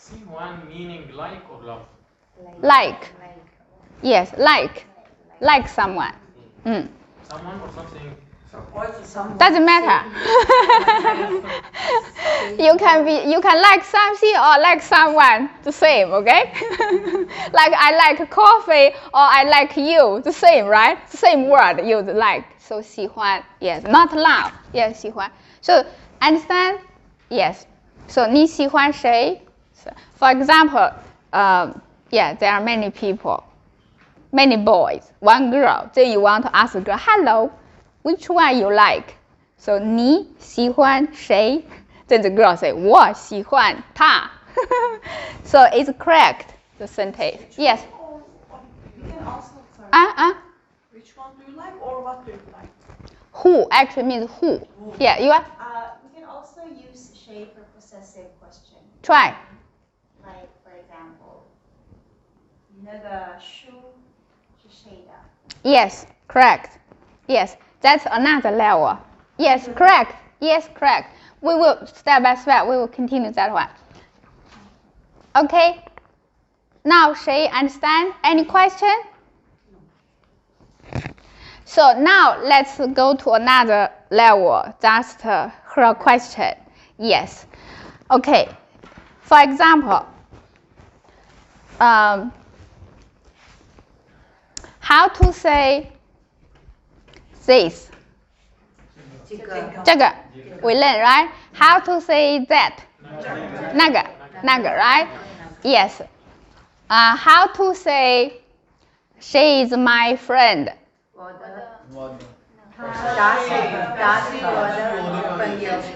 喜欢 meaning like or love? Like. Yes, like someone. Someone or something? Doesn't matter. you can like something or like someone, the same, okay? Like I like coffee or I like you, the same, right? Same word used like. So 喜欢, yes, not love, yes, 喜欢. So understand? Yes. So 你喜欢谁? So, for example, yeah, there are many people, many boys, one girl. Then you want to ask the girl, hello, which one you like? So 你喜欢谁? Then the girl say, 我喜欢他. So it's correct, the sentence. Yes. You can also, sorry. Which one do you like or what do you like? Who actually means who. Yeah, you are? We can also use she for possessive question. Try. Like, for example, 你那个书是谁的? Yes, correct. Yes, that's another level. Yes, correct. Yes, correct. We will, step by step, we will continue that one. Okay. Now, Shay, understand? Any question? So now let's go to another level. Just her question. Yes. Okay. For example, how to say this? 这个 we learn, right? How to say that? 那个 right? Yes. How to say she is my friend?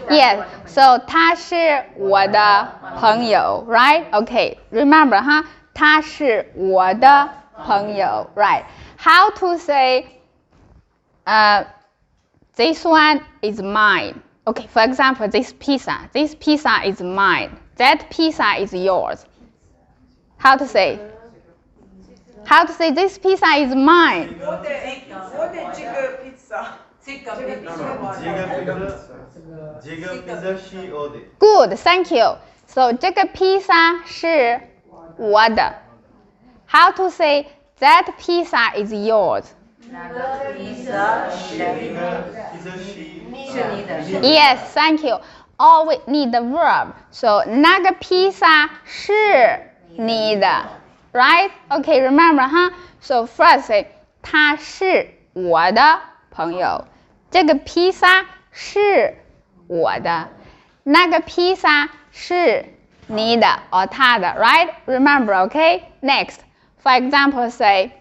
Yes. So 她是我的朋友 right? Okay. Remember, huh? 她是我的朋友 right? How to say this one is mine. Okay, for example, this pizza is mine. That pizza is yours. How to say? How to say this pizza is mine? 我的这个 pizza. Good, thank you. So 这个披萨是我的. How to say that pizza is yours? Yes, thank you. Always need the verb. So 那个披萨是你的 right? Okay, remember, huh? So first say 他是我的朋友。这个披萨是我的。那个披萨是你的 or 他的 right? Remember, okay? Next, for example, say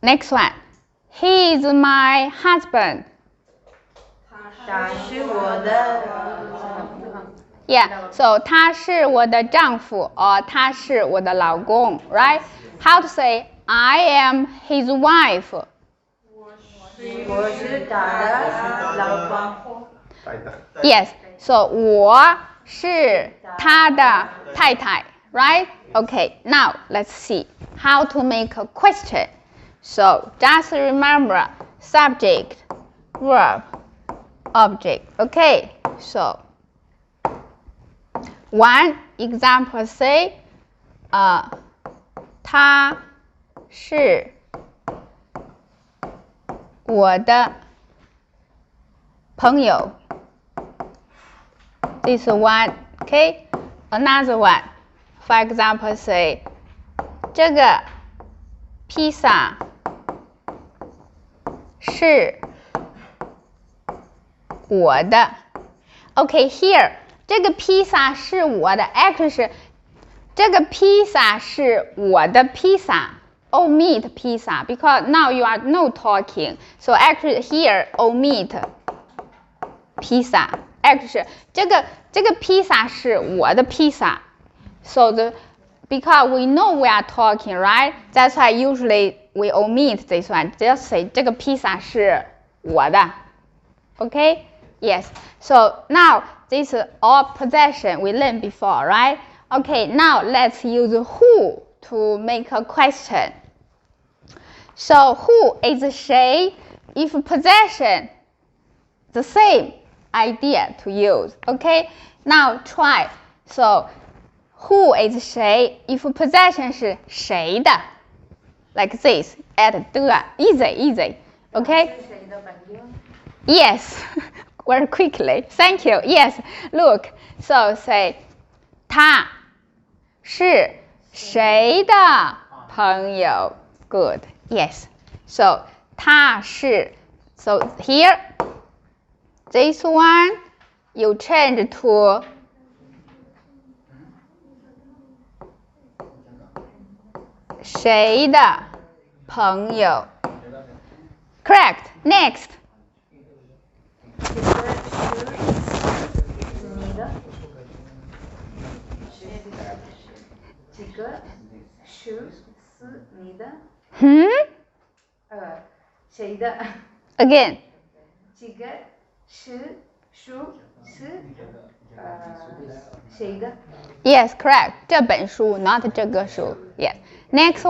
next one. He is my husband. Yeah, so 他是我的丈夫 or 他是我的老公 right? How to say I am his wife? Yes, so 我是他的太太 right? Okay, now let's see how to make a question. So just remember subject, verb, object. Okay, so one example say 他是我的朋友 This one, okay? Another one. For example, say 这个披萨是我的 Okay, here 这个披萨是我的 actually 是这个披萨是我的披萨 omit pizza because now you are no talking. So actually here omit pizza. Actually 这个披萨是我的披萨 So because we know we are talking, right? That's why usually we omit this one. Just say 这个披萨是我的 Okay? Yes. So now this is all possession we learned before, right? Okay, now let's use who to make a question. So who is she? If possession, the same. idea to use. Okay, now try. So who is 谁 if possession 是谁的 like this, add 的 easy. Okay, 是谁的朋友？ yes. Very quickly. Thank you. Yes. Look. So say 他是谁的朋友 Good. Yes. So 他是 So here this one you change to 谁的朋友 Correct. Next. 这个是你的， 谁的？ Again. 这个是谁的？ Yes, correct. 这本书 not 这个书 Yes. Next one.